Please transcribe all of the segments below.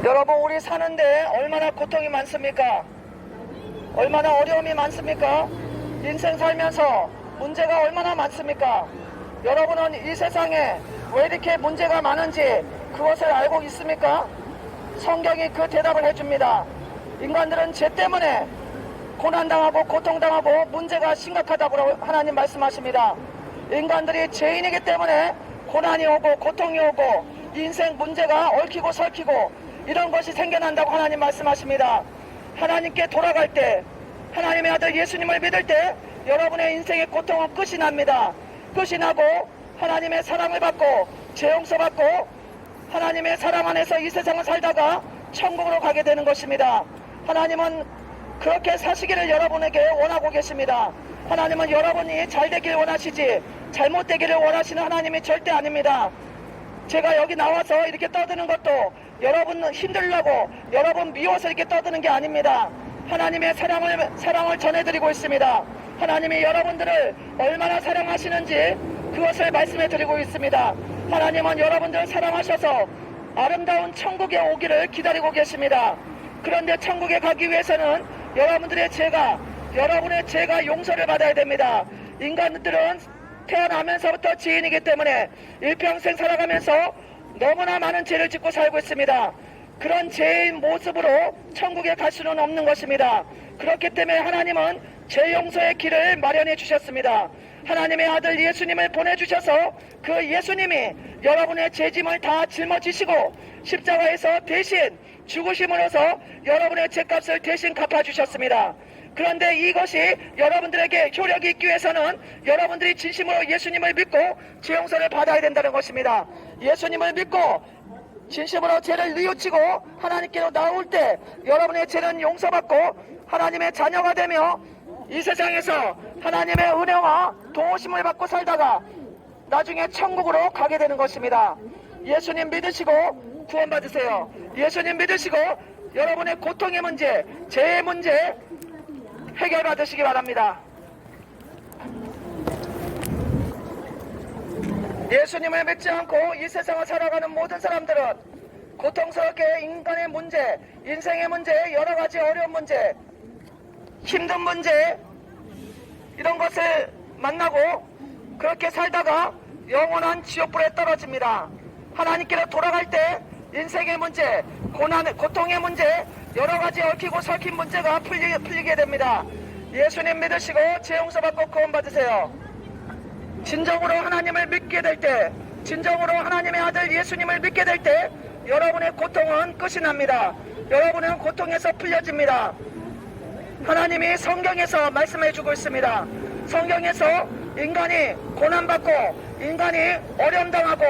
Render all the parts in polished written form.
여러분, 우리 사는데 얼마나 고통이 많습니까? 얼마나 어려움이 많습니까? 인생 살면서 문제가 얼마나 많습니까? 여러분은 이 세상에 왜 이렇게 문제가 많은지 그것을 알고 있습니까? 성경이 그 대답을 해줍니다. 인간들은 죄 때문에 고난당하고 고통당하고 문제가 심각하다고 하나님 말씀하십니다. 인간들이 죄인이기 때문에 고난이 오고 고통이 오고 인생 문제가 얽히고 설키고 이런 것이 생겨난다고 하나님 말씀하십니다. 하나님께 돌아갈 때, 하나님의 아들 예수님을 믿을 때 여러분의 인생의 고통은 끝이 납니다. 끝이 나고 하나님의 사랑을 받고 죄 용서받고 하나님의 사랑 안에서 이 세상을 살다가 천국으로 가게 되는 것입니다. 하나님은 그렇게 사시기를 여러분에게 원하고 계십니다. 하나님은 여러분이 잘 되길 원하시지 잘못되기를 원하시는 하나님이 절대 아닙니다. 제가 여기 나와서 이렇게 떠드는 것도 여러분 힘들려고 여러분 미워서 이렇게 떠드는 게 아닙니다. 하나님의 사랑을 전해드리고 있습니다. 하나님이 여러분들을 얼마나 사랑하시는지 그것을 말씀해 드리고 있습니다. 하나님은 여러분들을 사랑하셔서 아름다운 천국에 오기를 기다리고 계십니다. 그런데 천국에 가기 위해서는 여러분의 죄가 용서를 받아야 됩니다. 인간들은 태어나면서부터 죄인이기 때문에 일평생 살아가면서 너무나 많은 죄를 짓고 살고 있습니다. 그런 죄인 모습으로 천국에 갈 수는 없는 것입니다. 그렇기 때문에 하나님은 죄 용서의 길을 마련해 주셨습니다. 하나님의 아들 예수님을 보내주셔서 그 예수님이 여러분의 죄짐을 다 짊어지시고 십자가에서 대신 죽으심으로써 여러분의 죄값을 대신 갚아주셨습니다. 그런데 이것이 여러분들에게 효력이 있기 위해서는 여러분들이 진심으로 예수님을 믿고 죄 용서를 받아야 된다는 것입니다. 예수님을 믿고 진심으로 죄를 뉘우치고 하나님께로 나올 때 여러분의 죄는 용서받고 하나님의 자녀가 되며 이 세상에서 하나님의 은혜와 도우심을 받고 살다가 나중에 천국으로 가게 되는 것입니다. 예수님 믿으시고 구원받으세요. 예수님 믿으시고 여러분의 고통의 문제, 죄의 문제 해결받으시기 바랍니다. 예수님을 믿지 않고 이 세상을 살아가는 모든 사람들은 고통스럽게 인간의 문제, 인생의 문제, 여러가지 어려운 문제, 힘든 문제 이런 것을 만나고 그렇게 살다가 영원한 지옥불에 떨어집니다. 하나님께로 돌아갈 때 인생의 문제, 고통의 문제, 여러가지 얽히고 설킨 문제가 풀리게 됩니다. 예수님 믿으시고 죄 용서받고 구원받으세요. 진정으로 하나님을 믿게 될 때, 진정으로 하나님의 아들 예수님을 믿게 될 때 여러분의 고통은 끝이 납니다. 여러분은 고통에서 풀려집니다. 하나님이 성경에서 말씀해주고 있습니다. 성경에서 인간이 고난받고 인간이 어려움 당하고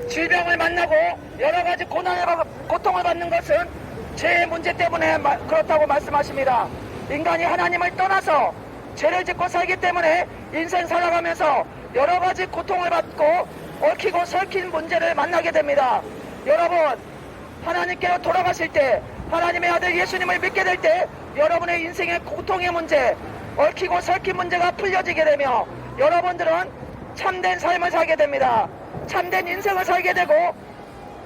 질병을 만나고 여러가지 고통을 받는 것은 죄의 문제 때문에 그렇다고 말씀하십니다. 인간이 하나님을 떠나서 죄를 짓고 살기 때문에 인생 살아가면서 여러가지 고통을 받고 얽히고 설킨 문제를 만나게 됩니다. 여러분, 하나님께로 돌아가실 때 하나님의 아들 예수님을 믿게 될 때 여러분의 인생의 고통의 문제, 얽히고 설킨 문제가 풀려지게 되며 여러분들은 참된 삶을 살게 됩니다. 참된 인생을 살게 되고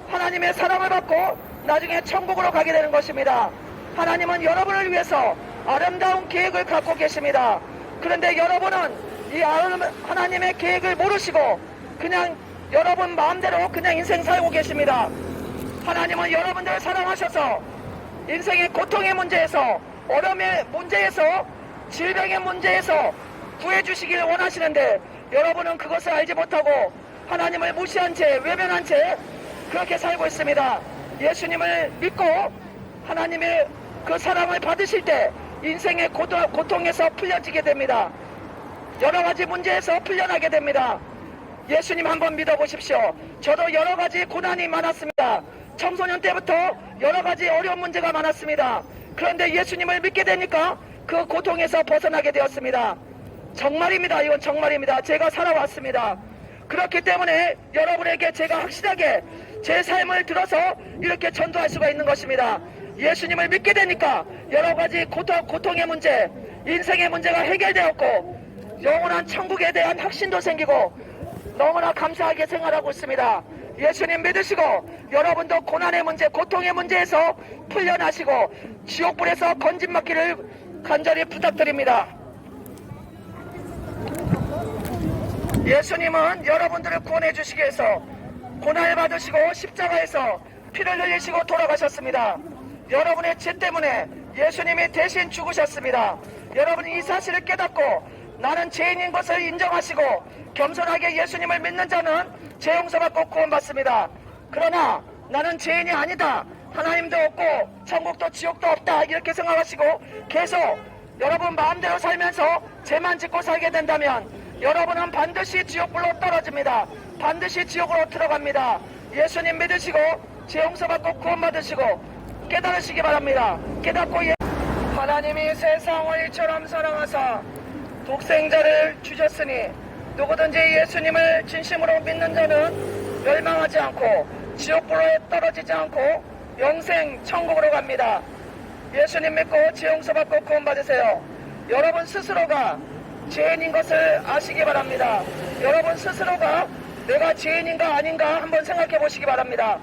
하나님의 사랑을 받고 나중에 천국으로 가게 되는 것입니다. 하나님은 여러분을 위해서 아름다운 계획을 갖고 계십니다. 그런데 여러분은 이 하나님의 계획을 모르시고 그냥 여러분 마음대로 그냥 인생 살고 계십니다. 하나님은 여러분들을 사랑하셔서 인생의 고통의 문제에서 어려움의 문제에서 질병의 문제에서 구해주시기를 원하시는데 여러분은 그것을 알지 못하고 하나님을 무시한 채 외면한 채 그렇게 살고 있습니다. 예수님을 믿고 하나님의 그 사랑을 받으실 때 인생의 고통에서 풀려지게 됩니다. 여러가지 문제에서 풀려나게 됩니다. 예수님 한번 믿어보십시오. 저도 여러가지 고난이 많았습니다. 청소년 때부터 여러가지 어려운 문제가 많았습니다. 그런데 예수님을 믿게 되니까 그 고통에서 벗어나게 되었습니다. 정말입니다. 이건 정말입니다. 제가 살아왔습니다. 그렇기 때문에 여러분에게 제가 확실하게 제 삶을 들어서 이렇게 전도할 수가 있는 것입니다. 예수님을 믿게 되니까 여러가지 고통의 문제, 인생의 문제가 해결되었고 영원한 천국에 대한 확신도 생기고 너무나 감사하게 생활하고 있습니다. 예수님 믿으시고 여러분도 고난의 문제, 고통의 문제에서 풀려나시고 지옥불에서 건진받기를 간절히 부탁드립니다. 예수님은 여러분들을 구원해 주시기 위해서 고난을 받으시고 십자가에서 피를 흘리시고 돌아가셨습니다. 여러분의 죄 때문에 예수님이 대신 죽으셨습니다. 여러분이 이 사실을 깨닫고 나는 죄인인 것을 인정하시고 겸손하게 예수님을 믿는 자는 죄 용서받고 구원받습니다. 그러나 나는 죄인이 아니다, 하나님도 없고 천국도 지옥도 없다 이렇게 생각하시고 계속 여러분 마음대로 살면서 죄만 짓고 살게 된다면 여러분은 반드시 지옥불로 떨어집니다. 반드시 지옥으로 들어갑니다. 예수님 믿으시고 죄 용서받고 구원받으시고 깨달으시기 바랍니다. 깨닫고 하나님이 세상을 이처럼 사랑하사 독생자를 주셨으니 누구든지 예수님을 진심으로 믿는 자는 멸망하지 않고 지옥불에 떨어지지 않고 영생 천국으로 갑니다. 예수님 믿고 죄 용서받고 구원받으세요. 여러분 스스로가 죄인인 것을 아시기 바랍니다. 여러분 스스로가 내가 죄인인가 아닌가 한번 생각해 보시기 바랍니다.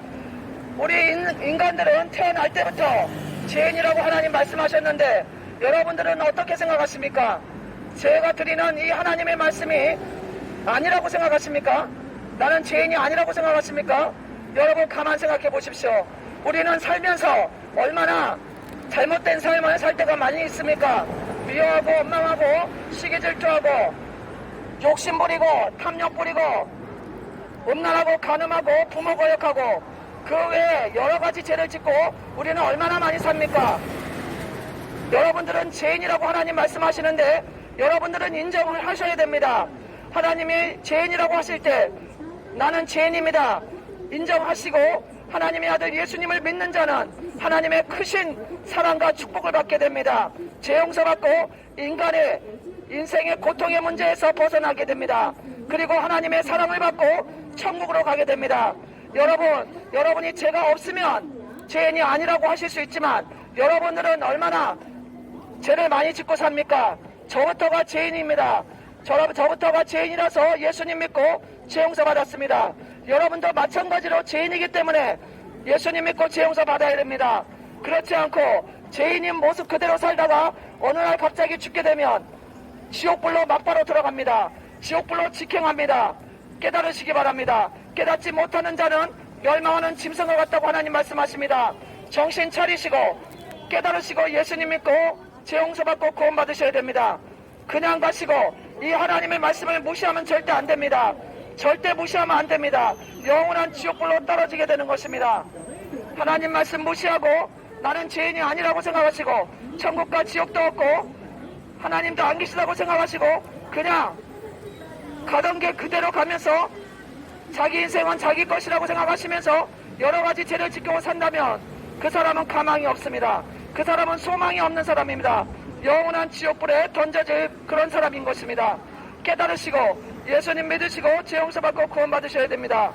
우리 인간들은 태어날 때부터 죄인이라고 하나님 말씀하셨는데 여러분들은 어떻게 생각하십니까? 제가 드리는 이 하나님의 말씀이 아니라고 생각하십니까? 나는 죄인이 아니라고 생각하십니까? 여러분 가만 생각해 보십시오. 우리는 살면서 얼마나 잘못된 삶을 살 때가 많이 있습니까? 미워하고 원망하고 시기 질투하고 욕심 부리고 탐욕 부리고 음란하고 간음하고 부모 거역하고 그 외에 여러 가지 죄를 짓고 우리는 얼마나 많이 삽니까? 여러분들은 죄인이라고 하나님 말씀하시는데 여러분들은 인정을 하셔야 됩니다. 하나님이 죄인이라고 하실 때 나는 죄인입니다 인정하시고 하나님의 아들 예수님을 믿는 자는 하나님의 크신 사랑과 축복을 받게 됩니다. 죄 용서받고 인간의 인생의 고통의 문제에서 벗어나게 됩니다. 그리고 하나님의 사랑을 받고 천국으로 가게 됩니다. 여러분이 죄가 없으면 죄인이 아니라고 하실 수 있지만 여러분들은 얼마나 죄를 많이 짓고 삽니까? 저부터가 죄인입니다. 저부터가 죄인이라서 예수님 믿고 죄 용서 받았습니다. 여러분도 마찬가지로 죄인이기 때문에 예수님 믿고 죄 용서 받아야 됩니다. 그렇지 않고 죄인인 모습 그대로 살다가 어느 날 갑자기 죽게 되면 지옥불로 막바로 들어갑니다. 지옥불로 직행합니다. 깨달으시기 바랍니다. 깨닫지 못하는 자는 멸망하는 짐승과 같다고 하나님 말씀하십니다. 정신 차리시고 깨달으시고 예수님 믿고 죄 용서 받고 구원 받으셔야 됩니다. 그냥 가시고 이 하나님의 말씀을 무시하면 절대 안 됩니다. 절대 무시하면 안 됩니다. 영원한 지옥불로 떨어지게 되는 것입니다. 하나님 말씀 무시하고 나는 죄인이 아니라고 생각하시고 천국과 지옥도 없고 하나님도 안 계시다고 생각하시고 그냥 가던 길 그대로 가면서 자기 인생은 자기 것이라고 생각하시면서 여러 가지 죄를 지키고 산다면 그 사람은 가망이 없습니다. 그 사람은 소망이 없는 사람입니다. 영원한 지옥불에 던져질 그런 사람인 것입니다. 깨달으시고 예수님 믿으시고 죄 용서 받고 구원 받으셔야 됩니다.